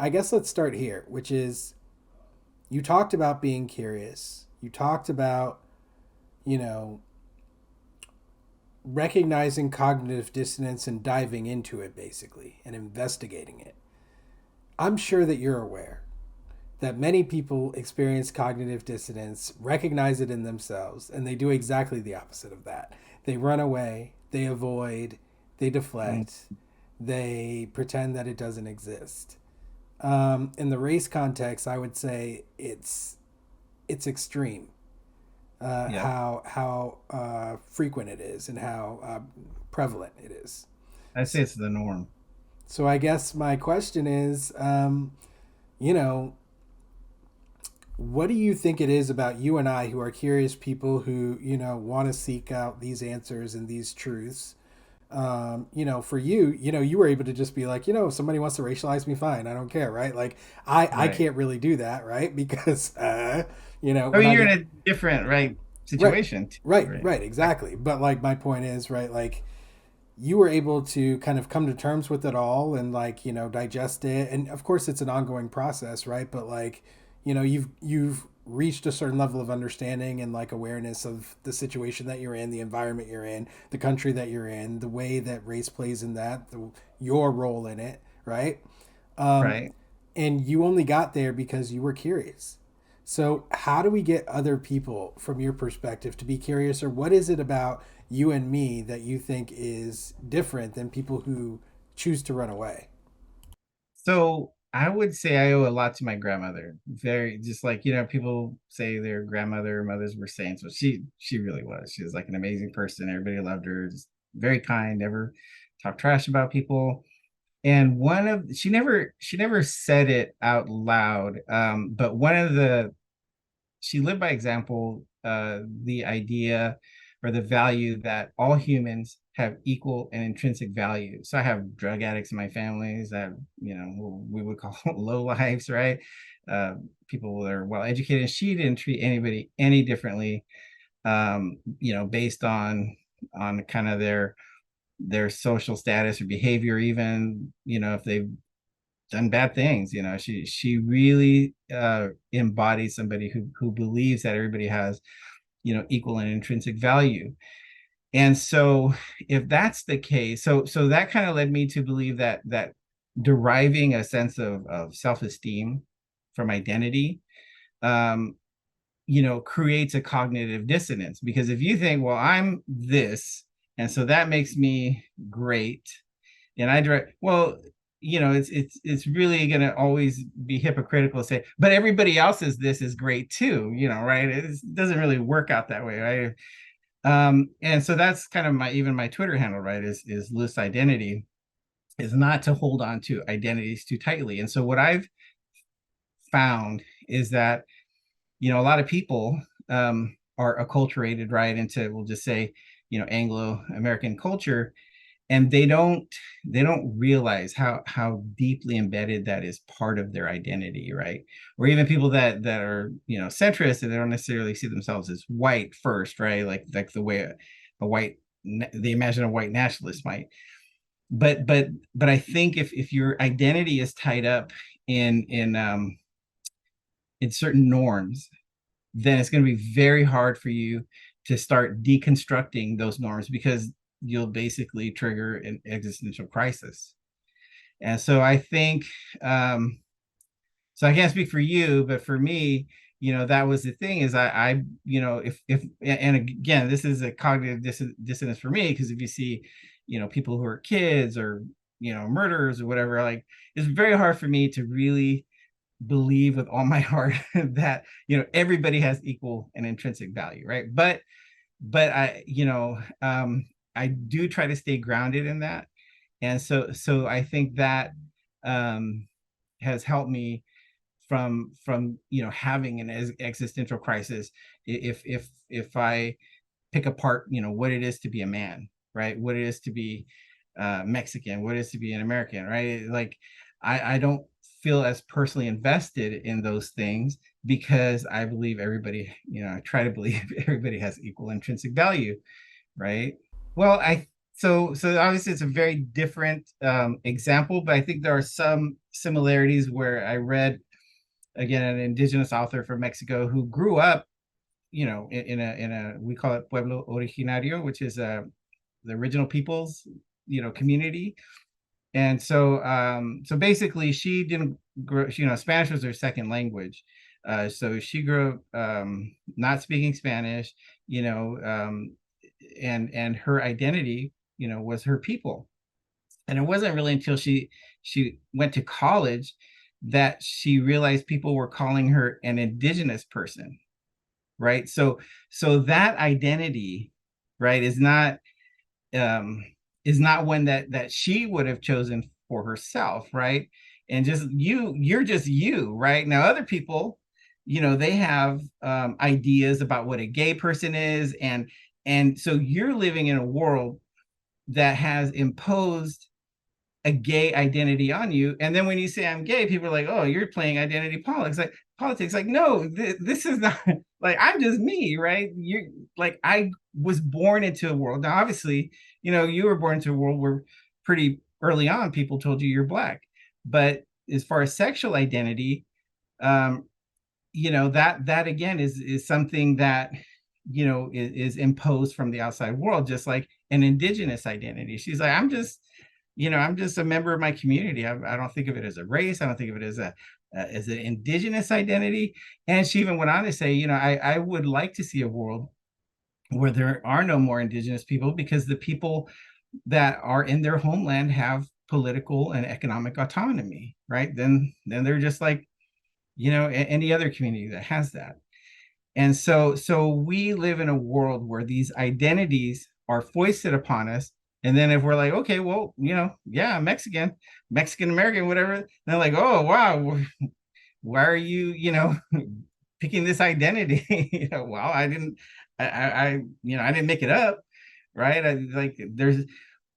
I guess let's start here, which is you talked about being curious. You talked about, you know, recognizing cognitive dissonance and diving into it basically and investigating it. I'm sure that you're aware that many people experience cognitive dissonance, recognize it in themselves, and they do exactly the opposite of that. They run away, they avoid, they Mm, deflect, they pretend that it doesn't exist. In the race context, I would say it's extreme yeah, how frequent it is and how prevalent it is. I'd say it's the norm. So I guess my question is, you know, what do you think it is about you and I who are curious people who want to seek out these answers and these truths? For you, you were able to just be like, if somebody wants to racialize me, fine, I don't care, right? Like I Right. can't really do that, right? Because I when mean, I you're get in a different, right, right, situation too, right, right? right, exactly. But like my point is, right, like you were able to kind of come to terms with it all and like digest it, and of course it's an ongoing process, right? But like you've reached a certain level of understanding and like awareness of the situation that you're in, the environment you're in, the country that you're in, the way that race plays in that, your role in it, right? um, Right. and you only got there because you were curious. So, how do we get other people, from your perspective, to be curious, or what is it about you and me that you think is different than people who choose to run away? So I would say I owe a lot to my grandmother. Very, just like, people say their grandmother or mothers were saints. So she really was. She was like an amazing person. Everybody loved her. Just very kind, never talked trash about people. And she never said it out loud. But one of the she lived by example, the idea or the value that all humans have equal and intrinsic value. So I have drug addicts in my families that, who we would call low lives, right? Uh, People that are well educated. She didn't treat anybody any differently, based on kind of their social status or behavior, even, if they've done bad things. She really embodies somebody who believes that everybody has, equal and intrinsic value. And so if that's the case, so that kind of led me to believe that deriving a sense of self-esteem from identity, um creates a cognitive dissonance, because if you think, well, I'm this, and so that makes me great, and I direct, well, it's really going to always be hypocritical to say, but everybody else's this is great too, right? It doesn't really work out that way, right? And so that's kind of my Twitter handle, right? Is loose identity, is not to hold on to identities too tightly. And so what I've found is that, a lot of people are acculturated right into, we'll just say, Anglo American culture, and they don't realize how deeply embedded that is part of their identity, right? Or even people that are, centrist, and they don't necessarily see themselves as white first, right? Like the way a white they imagine a white nationalist might. But I think if your identity is tied up in certain norms, then it's going to be very hard for you to start deconstructing those norms, because you'll basically trigger an existential crisis. And so I think, so I can't speak for you, but for me, that was the thing, is if, and again, this is a cognitive dissonance for me, because if you see, people who are kids, or, murderers or whatever, like, it's very hard for me to really believe with all my heart that, everybody has equal and intrinsic value, right? But I do try to stay grounded in that. And so I think that um has helped me from having an existential crisis, if I pick apart, what it is to be a man, right? What it is to be Mexican, what it is to be an American, right? Like, I don't feel as personally invested in those things, because I believe everybody, I try to believe everybody has equal intrinsic value, right? Well, so obviously it's a very different example, but I think there are some similarities where I read again an indigenous author from Mexico who grew up, in a we call it pueblo originario, which is the original peoples, community. And so basically she didn't grow, Spanish was her second language. So she grew up not speaking Spanish, you know, um, and her identity, was her people. And it wasn't really until she went to college that she realized people were calling her an indigenous person, right? So that identity, right, um is not one that she would have chosen for herself, right? And just you're just you, right? Now other people, they have ideas about what a gay person is, and so you're living in a world that has imposed a gay identity on you. And then when you say I'm gay, people are like, oh, you're playing identity politics. Like, no, this is not like I'm just me, right? You like I was born into a world. Now, obviously, you were born into a world where pretty early on people told you you're black. But as far as sexual identity, um, that again is something that is imposed from the outside world, just like an indigenous identity. She's like, I'm just a member of my community. I don't think of it as a race. I don't think of it as as an indigenous identity. And she even went on to say, I would like to see a world where there are no more indigenous people, because the people that are in their homeland have political and economic autonomy, right? Then they're just like, any other community that has that. And so we live in a world where these identities are foisted upon us. And then if we're like, okay, well, yeah, Mexican American, whatever, they're like, oh wow, why are you, picking this identity? Well, I didn't make it up, right?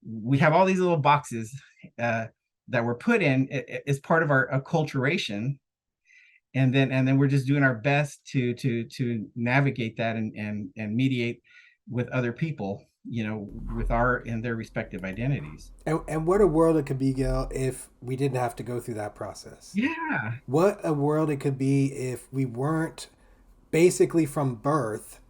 We have all these little boxes uh, that were put in as part of our acculturation, and then we're just doing our best to navigate that and mediate with other people, with our and their respective identities. And what a world it could be, Gil, if we didn't have to go through that process. Yeah. What a world it could be if we weren't basically from birth,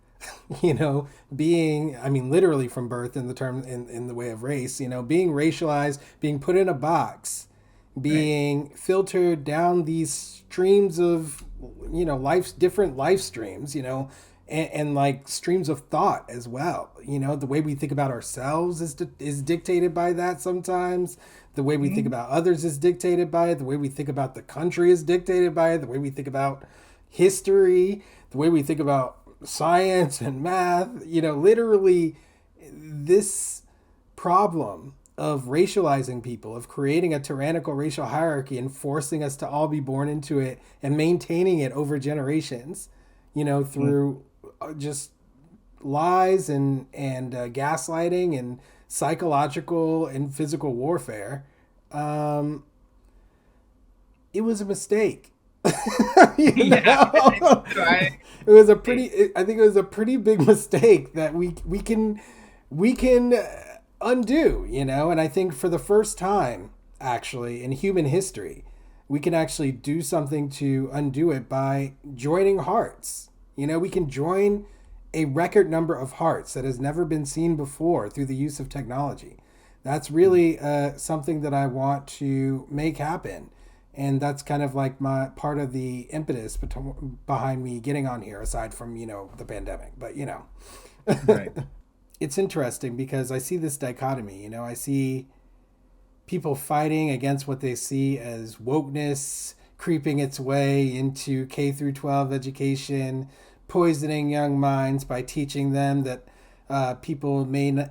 being, I mean, literally from birth in the term, in the way of race, being racialized, being put in a box, Right. being filtered down these streams of, life's different life streams, and like streams of thought as well. The way we think about ourselves is dictated by that sometimes. The way we think Mhm. about others is dictated by it. The way we think about the country is dictated by it. The way we think about history, the way we think about science and math, literally this problem of racializing people, of creating a tyrannical racial hierarchy and forcing us to all be born into it and maintaining it over generations, through just lies and gaslighting and psychological and physical warfare. Um, it was a mistake. Yeah, I think so. It was a pretty. I think it was a pretty big mistake that we can undo. And I think for the first time, actually, in human history, we can actually do something to undo it by joining hearts. We can join a record number of hearts that has never been seen before through the use of technology. That's really something that I want to make happen. And that's kind of like my part of the impetus behind me getting on here, aside from, the pandemic. But, Right. it's interesting because I see this dichotomy. I see people fighting against what they see as wokeness creeping its way into K through 12 education, poisoning young minds by teaching them that people may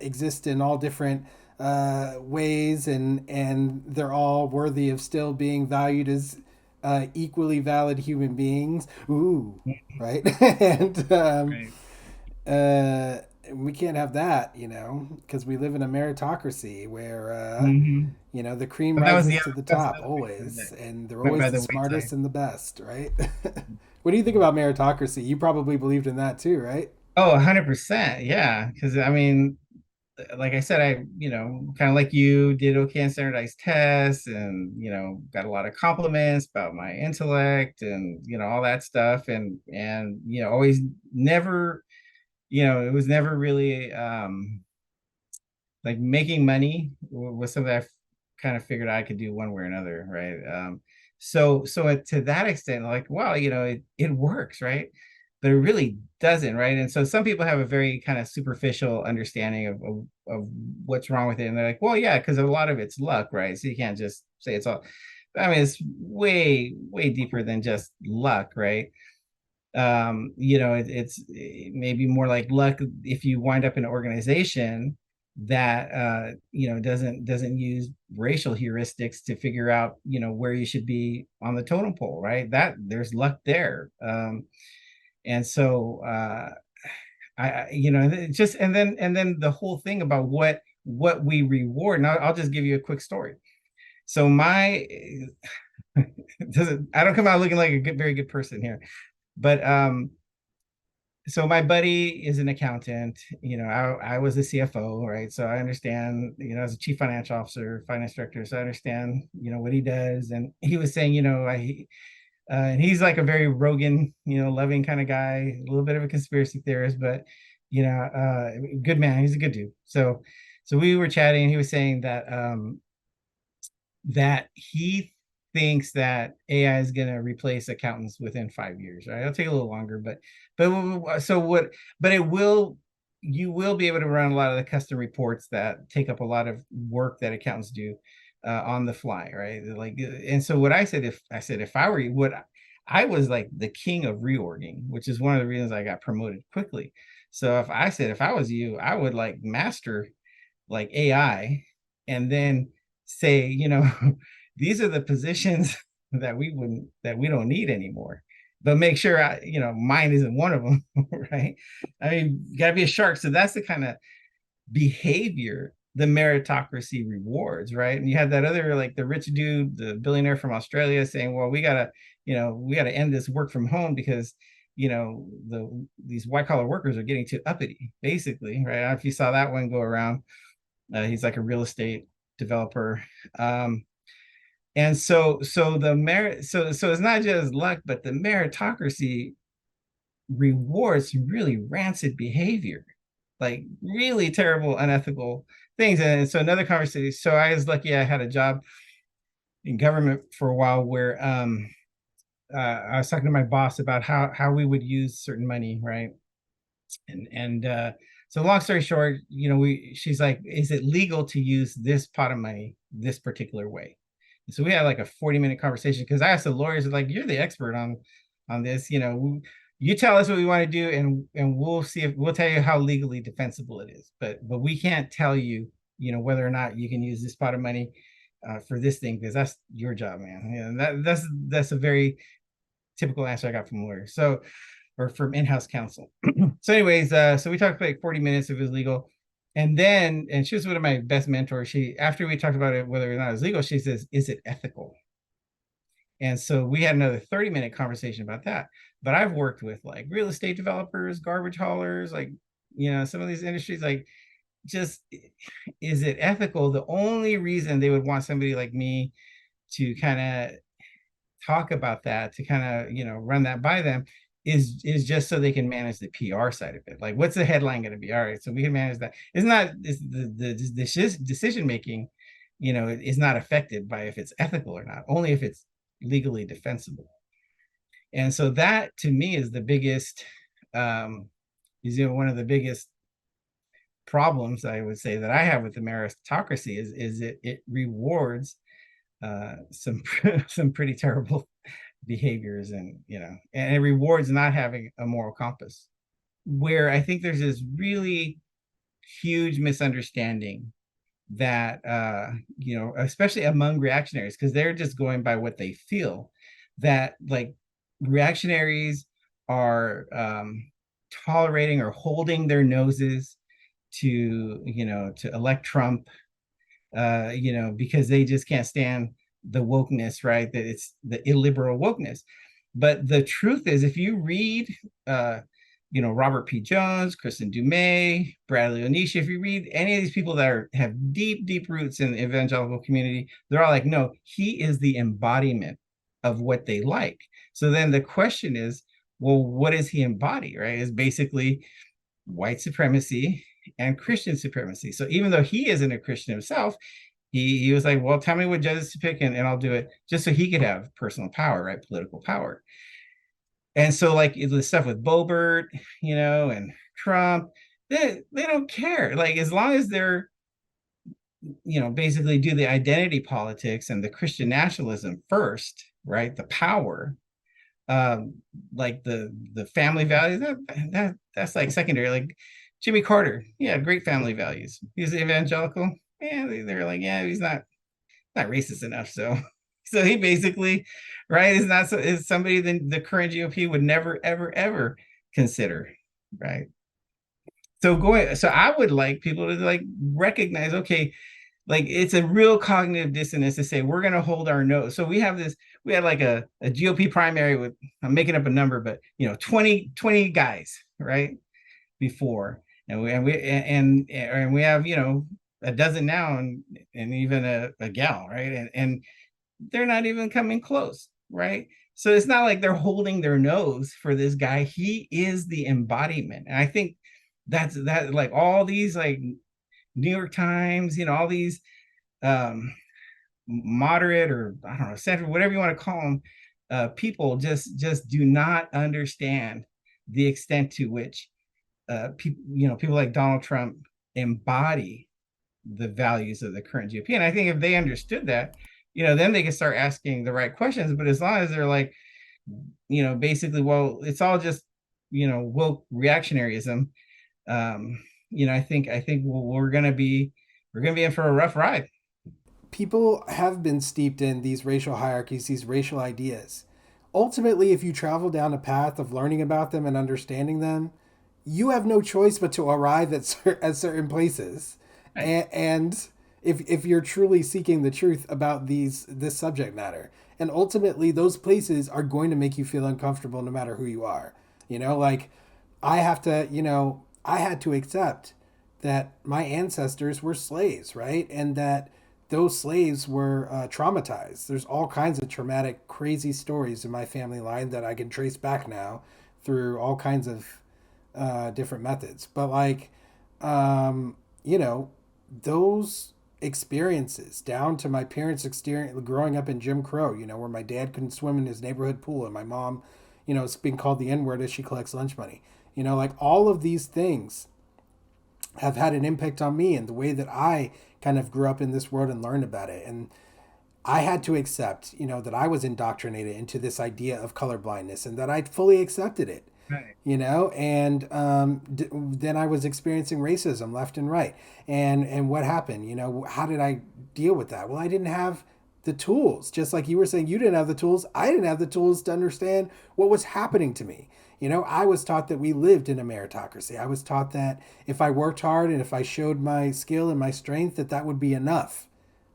exist in all different ways, and they're all worthy of still being valued as equally valid human beings. Ooh, right? and Right. uh, we can't have that, because we live in a meritocracy where, Hmm. the cream But that was rises the to the that's top another reason that always, and they're went always by the the smartest wayside. and the best, right? What do you think about meritocracy? You probably believed in that too, right? Oh, 100%. Yeah. Because I mean, like I said, I, kind of like you, did okay in standardized tests, and, got a lot of compliments about my intellect and, all that stuff. And, always never, it was never really, like making money was something I kind of figured I could do one way or another, right? To that extent, like, wow, it works, right? But it really doesn't, right? And so some people have a very kind of superficial understanding of what's wrong with it, and they're like, well, yeah, because a lot of it's luck, right? So you can't just say it's all. I mean, it's way, way deeper than just luck, right? It's maybe more like luck if you wind up in an organization that doesn't use racial heuristics to figure out where you should be on the totem pole, right? That there's luck there. And so just and then the whole thing about what we reward. And I'll just give you a quick story. So my I don't come out looking like a very good person here, but so my buddy is an accountant. I was the CFO, right? So I understand, as a chief financial officer, finance director, so I understand, what he does. And he was saying, and he's like a very Rogan, loving kind of guy, a little bit of a conspiracy theorist, but, good man. He's a good dude. So we were chatting, and he was saying that he thinks that AI is going to replace accountants within 5 years, right? It'll take a little longer, but it will, you will be able to run a lot of the custom reports that take up a lot of work that accountants do on the fly, right? Like, and so what I said, if I were you, I was like the king of reorging, which is one of the reasons I got promoted quickly. So if I was you, I would like master like AI, and then say, these are the positions that we don't need anymore. But make sure mine isn't one of them, right? I mean, you gotta be a shark. So that's the kind of behavior the meritocracy rewards, right? And you have that other, like the rich dude, the billionaire from Australia, saying, well, we gotta end this work from home because these white collar workers are getting too uppity, basically, right? I don't know if you saw that one go around. He's like a real estate developer. And so the merit, so it's not just luck, but the meritocracy rewards really rancid behavior, like really terrible, unethical things. And so another conversation. So I was lucky I had a job in government for a while where I was talking to my boss about how we would use certain money, right? And so long story short, she's like, is it legal to use this pot of money this particular way? And so we had like a 40-minute conversation, because I asked the lawyers, like, you're the expert on this, you tell us what we want to do, and we'll tell you how legally defensible it is, but we can't tell you, whether or not you can use this pot of money for this thing, because that's your job, man. That's a very typical answer I got from lawyers. So, or from in-house counsel. So anyways, so we talked for like 40 minutes if it was legal. And she was one of my best mentors. After we talked about it, whether or not it was legal, she says, is it ethical? And so we had another 30-minute conversation about that. But I've worked with like real estate developers, garbage haulers, like, some of these industries, like, just, is it ethical? The only reason they would want somebody like me to kind of talk about that, to kind of, run that by them, is just so they can manage the PR side of it. Like, what's the headline going to be? All right, so we can manage that. It's not the decision making, is not affected by if it's ethical or not, only if it's legally defensible. And so that to me is the biggest, one of the biggest problems I would say that I have with the meritocracy is it rewards some some pretty terrible behaviors, and it rewards not having a moral compass, where I think there's this really huge misunderstanding that especially among reactionaries, because they're just going by what they feel, that like reactionaries are tolerating or holding their noses to to elect Trump, because they just can't stand the wokeness, right? That it's the illiberal wokeness. But the truth is, if you read Robert P. Jones, Kristen Dumais, Bradley Onishi. If you read any of these people that have deep, deep roots in the evangelical community, they're all like, no, he is the embodiment of what they like. So then the question is, well, what does he embody, right? Is basically white supremacy and Christian supremacy. So even though he isn't a Christian himself, he was like, well, tell me what judges to pick, and I'll do it, just so he could have personal power, right? Political power. And so like the stuff with Bobert, and Trump, they don't care. Like as long as they're, basically do the identity politics and the Christian nationalism first, right? The power, um, like the family values, that's like secondary. Like Jimmy Carter, yeah, great family values. He's evangelical. Yeah, they're like, yeah, he's not racist enough. So so he basically, right, is somebody that the current GOP would never, ever, ever consider, right? So I would like people to like recognize, okay, like it's a real cognitive dissonance to say we're going to hold our nose. So we had like a GOP primary with, I'm making up a number, but 20 guys, right? Before, and we have a dozen now, and even a gal, right? And they're not even coming close, right? So it's not like they're holding their nose for this guy. He is the embodiment. And I think that like all these like New York Times, all these um moderate, or I don't know, center, whatever you want to call them, people just do not understand the extent to which people like Donald Trump embody the values of the current GOP. And I think if they understood that, then they can start asking the right questions. But as long as they're like, basically, well, it's all just, woke reactionaryism. I think we're gonna be in for a rough ride. People have been steeped in these racial hierarchies, these racial ideas. Ultimately, if you travel down a path of learning about them and understanding them, you have no choice but to arrive at certain places. Right. And if you're truly seeking the truth about this subject matter, and ultimately those places are going to make you feel uncomfortable no matter who you are. Like I had to accept that my ancestors were slaves, right? And that those slaves were traumatized. There's all kinds of traumatic, crazy stories in my family line that I can trace back now through all kinds of different methods. But like, um, you know, those experiences down to my parents' experience growing up in Jim Crow, where my dad couldn't swim in his neighborhood pool and my mom, is being called the N word as she collects lunch money. Like all of these things have had an impact on me and the way that I kind of grew up in this world and learned about it. And I had to accept, that I was indoctrinated into this idea of colorblindness and that I fully accepted it. Right. And then I was experiencing racism left and right. And what happened? How did I deal with that? Well, I didn't have the tools. Just like you were saying, you didn't have the tools. I didn't have the tools to understand what was happening to me. I was taught that we lived in a meritocracy. I was taught that if I worked hard and if I showed my skill and my strength, that would be enough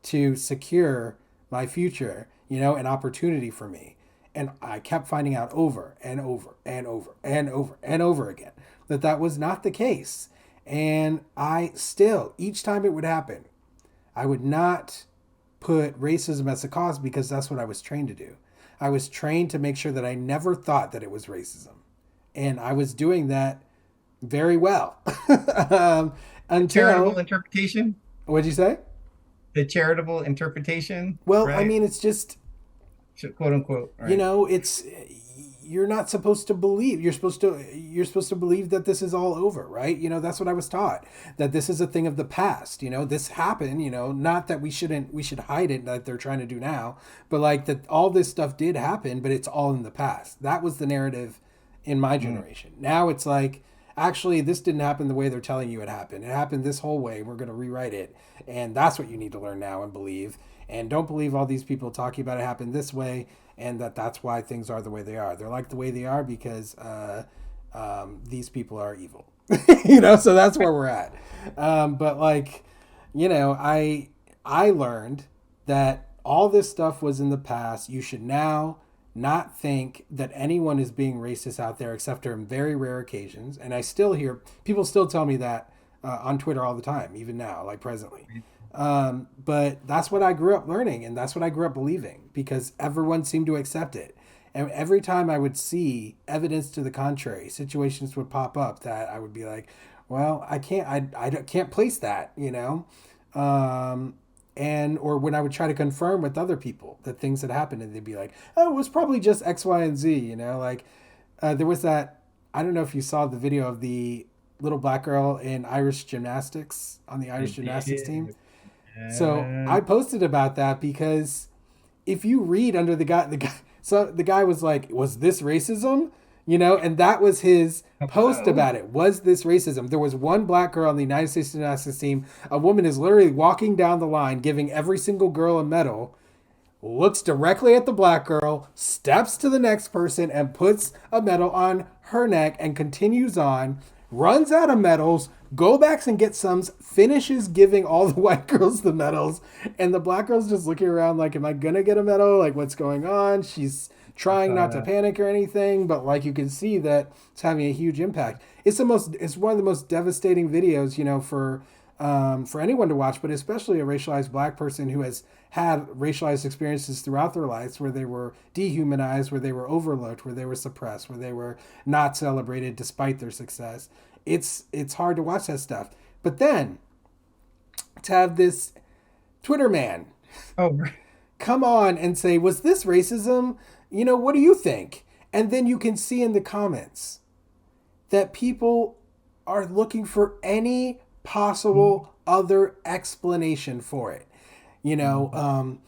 to secure my future, an opportunity for me. And I kept finding out over and over and over and over and over again that was not the case. And I still, each time it would happen, I would not put racism as a cause because that's what I was trained to do. I was trained to make sure that I never thought that it was racism. And I was doing that very well. Charitable Until, interpretation. what'd you say? The charitable interpretation, Well, I right? mean, it's just, Quote unquote, right? it's, you're not supposed to believe. You're supposed to believe that this is all over, right? That's what I was taught, that this is a thing of the past. This happened, not that we should hide it like they're trying to do now, but like that all this stuff did happen, but it's all in the past. That was the narrative in my Mm. generation. Now it's like, actually, this didn't happen the way they're telling you it happened. It happened this whole way. We're going to rewrite it. And that's what you need to learn now and believe. And don't believe all these people talking about it happened this way and that's why things are the way they are. They're like the way they are because these people are evil. So that's where we're at. But like, I learned that all this stuff was in the past. You should now not think that anyone is being racist out there except for in very rare occasions. And I still hear people still tell me that on Twitter all the time, even now, like presently. But that's what I grew up learning, and that's what I grew up believing because everyone seemed to accept it. And every time I would see evidence to the contrary, situations would pop up that I would be like, "Well, I can't place that," you know. Um, and or when I would try to confirm with other people that things had happened, and they'd be like, "Oh, it was probably just X, Y, and Z," you know. Like there was that. I don't know if you saw the video of the little black girl in Irish gymnastics on the I Irish gymnastics team. did. So I posted about that because if you read under so the guy was like, "Was this racism?" You know, and that was his post Hello. about it. Was this racism? There was one black girl on the United States gymnastics team. A woman is literally walking down the line, giving every single girl a medal, looks directly at the black girl, steps to the next person, and puts a medal on her neck and continues on, runs out of medals, go back and get some, finishes giving all the white girls the medals, and the black girl's just looking around like, am I gonna get a medal? Like, what's going on? She's I trying saw not to that. panic or anything, but like you can see that it's having a huge impact. It's one of the most devastating videos, you know, for anyone to watch, but especially a racialized black person who has had racialized experiences throughout their lives where they were dehumanized, where they were overlooked, where they were suppressed, where they were not celebrated despite their success. It's hard to watch that stuff. But then to have this Twitter man Oh, come on and say, "Was this racism? You know, what do you think?" And then you can see in the comments that people are looking for any possible other explanation for it. You know,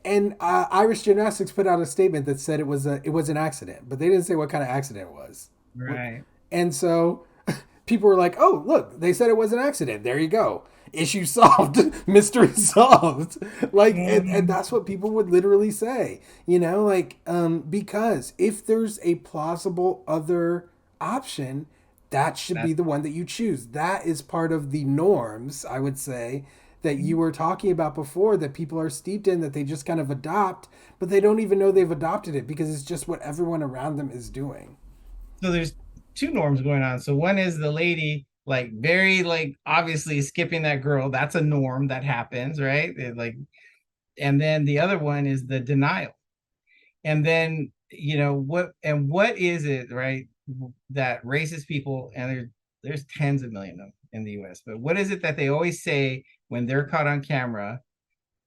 and Irish Gymnastics put out a statement that said it was an accident, but they didn't say what kind of accident it was. right. And so people were like, "Oh, look, they said it was an accident. There you go. Issue solved. Mystery solved." Like, and Mm, that's what people would literally say, you know, like, because if there's a plausible other option, that should be that's the one that you choose. That is part of the norms, I would say, that you were talking about before that people are steeped in that they just kind of adopt, but they don't even know they've adopted it because it's just what everyone around them is doing. so there's two norms going on. So one is the lady like very like obviously skipping that girl. That's a norm that happens, right? Like, and then the other one is the denial. And then what is it, right? That racist people, and there's tens of millions of them in the US, but what is it that they always say when they're caught on camera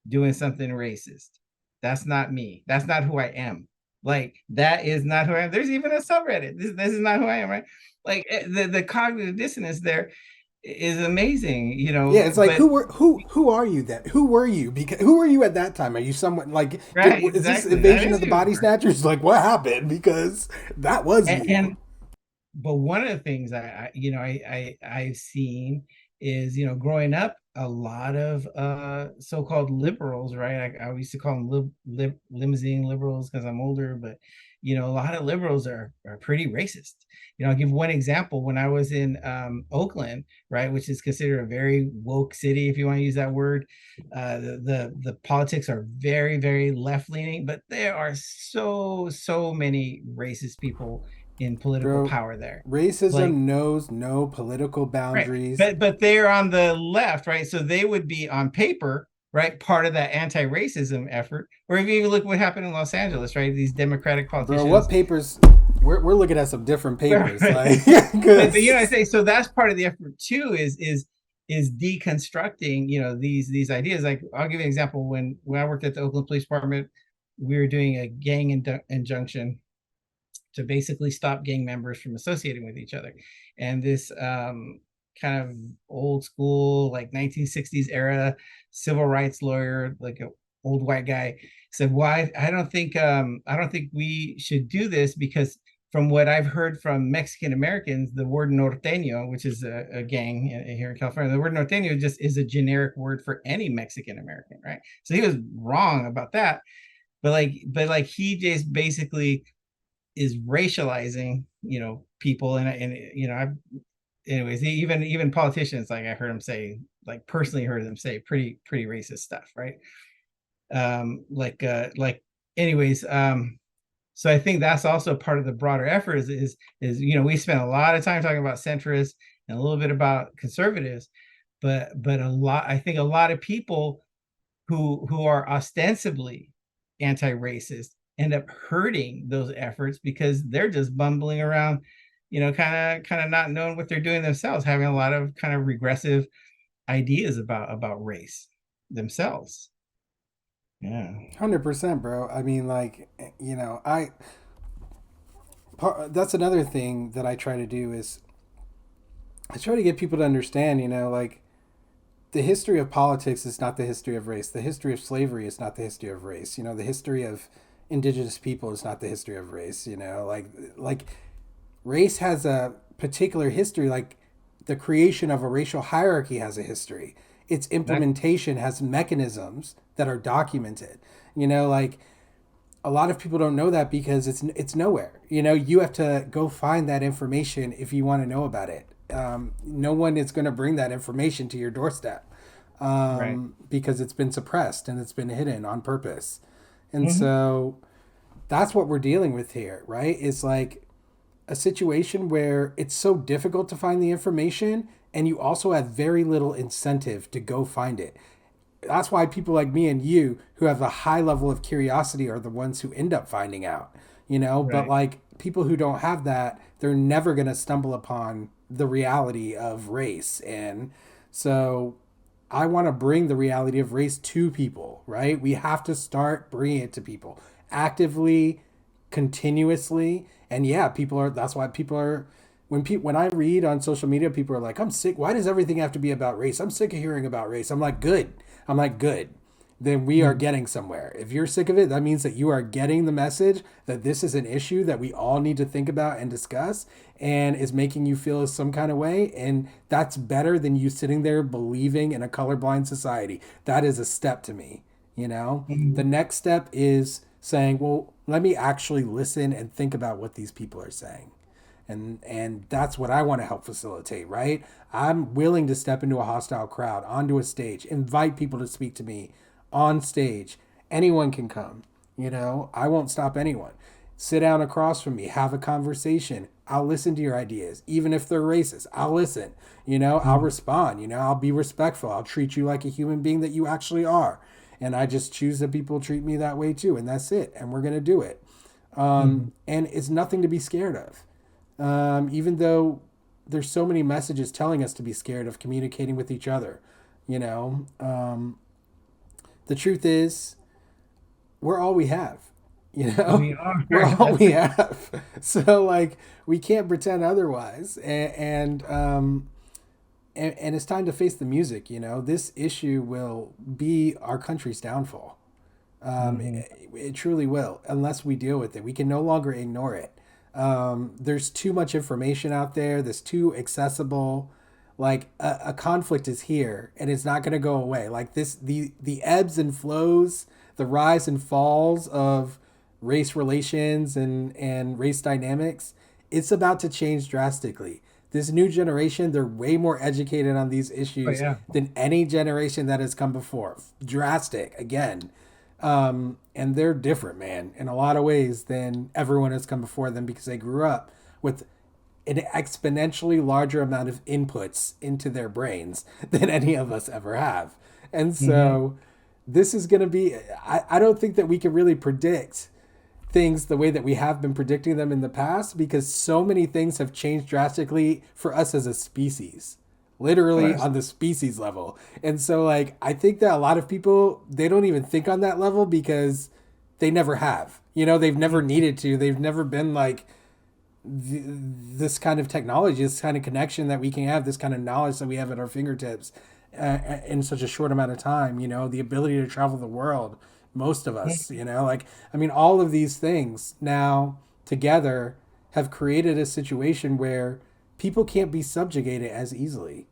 doing something racist? That's not me. That's not who I am. Like that is not who I am. There's even a subreddit. This is not who I am, right? Like the cognitive dissonance there is amazing, Yeah, it's like but who are you then? Who were you? Because who were you at that time? Are you someone like right, is this exactly. That invasion of is the who you body are. snatchers? Like what happened? Because that was you. And but one of the things I've seen is growing up a lot of so-called liberals, right? I used to call them limousine liberals because I'm older, but a lot of liberals are pretty racist. I'll give one example. When I was in Oakland, right, which is considered a very woke city, if you want to use that word, the politics are very, very left leaning, but there are so many racist people in political Bro, power there. racism Like, knows no political right. boundaries. But they're on the left, right? So they would be on paper, right, part of that anti-racism effort. Or if you even look what happened in Los Angeles, right? These Democratic Bro, what politicians. papers we're looking at some different papers Right. like But cuz I say so that's part of the effort too, is deconstructing, these ideas. Like I'll give you an example. When I worked at the Oakland Police Department, we were doing a gang injunction to basically stop gang members from associating with each other. And this kind of old school, like 1960s era civil rights lawyer, like an old white guy, said, "Why? I don't think we should do this because." From what I've heard from Mexican Americans, the word norteño, which is a gang here in California, the word norteño just is a generic word for any Mexican American, right? So he was wrong about that, but like he just basically is racializing people, and I've anyways, even politicians, like I heard him say, like personally heard them say pretty racist stuff, right? Like anyways, so I think that's also part of the broader effort is we spent a lot of time talking about centrists and a little bit about conservatives, but a lot I think a lot of people who are ostensibly anti-racist end up hurting those efforts because they're just bumbling around, kind of not knowing what they're doing themselves, having a lot of kind of regressive ideas about race themselves. Yeah. 100%, bro. I mean, like, that's another thing that I try to do is I try to get people to understand, like the history of politics is not the history of race. The history of slavery is not the history of race. The history of indigenous people is not the history of race. Like race has a particular history. Like the creation of a racial hierarchy has a history. Its Exactly. implementation has mechanisms that are documented. Like a lot of people don't know that because it's nowhere. You have to go find that information if you want to know about it. No one is going to bring that information to your doorstep Right. because it's been suppressed and it's been hidden on purpose. And Mm-hmm. so that's what we're dealing with here, right? It's like a situation where it's so difficult to find the information and you also have very little incentive to go find it. That's why people like me and you who have a high level of curiosity are the ones who end up finding out, but Right. like people who don't have that, they're never going to stumble upon the reality of race. And so I want to bring the reality of race to people, right? We have to start bringing it to people actively, continuously. And yeah, that's why people are, when I read on social media, people are like, I'm sick. Why does everything have to be about race? I'm sick of hearing about race. I'm like, good. I'm like, good. Then we are Mm-hmm. getting somewhere. If you're sick of it, that means that you are getting the message that this is an issue that we all need to think about and discuss and is making you feel some kind of way. And that's better than you sitting there believing in a colorblind society. That is a step to me, The Mm-hmm. next step is saying, well, let me actually listen and think about what these people are saying. And that's what I want to help facilitate, right? I'm willing to step into a hostile crowd, onto a stage, invite people to speak to me on stage. Anyone can come, I won't stop anyone. Sit down across from me, have a conversation. I'll listen to your ideas, even if they're racist. I'll listen, I'll Mm-hmm. respond, I'll be respectful. I'll treat you like a human being that you actually are. And I just choose that people treat me that way too. And that's it. And we're going to do it. Mm-hmm. And it's nothing to be scared of. Even though there's so many messages telling us to be scared of communicating with each other, you know, um, the truth is we're all we have, you know, We are. we're all That's we have. So like we can't pretend otherwise. And it's time to face the music. This issue will be our country's downfall. mm-hmm. It truly will, unless we deal with it. We can no longer ignore it. There's too much information out there. That's too accessible. Like a conflict is here, and it's not going to go away. Like this, the ebbs and flows, the rise and falls of race relations and race dynamics. It's about to change drastically. This new generation, they're way more educated on these Oh issues yeah. than any generation that has come before. Drastic again. And they're different, man, in a lot of ways than everyone has come before them because they grew up with an exponentially larger amount of inputs into their brains than any of us ever have. And Mm-hmm. so this is going to be, I don't think that we can really predict things the way that we have been predicting them in the past because so many things have changed drastically for us as a species, Oh, literally on the species level. And so like I think that a lot of people they don't even think on that level because they never have. They've never needed to. They've never been like this kind of technology, this kind of connection that we can have, this kind of knowledge that we have at our fingertips in such a short amount of time. The ability to travel the world, most of us. Like I mean, all of these things now together have created a situation where people can't be subjugated as easily.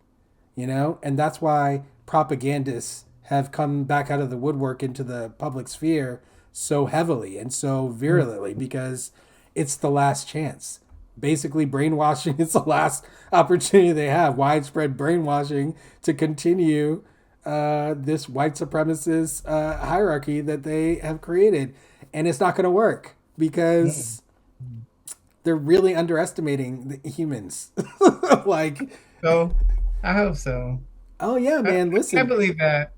And that's why propagandists have come back out of the woodwork into the public sphere so heavily and so virulently because it's the last chance. Basically, brainwashing is the last opportunity they have. Widespread brainwashing to continue this white supremacist hierarchy that they have created. and it's not going to work because Mm-mm. they're really underestimating the humans. Like, So I hope so. oh yeah, I, man, I listen, believe that.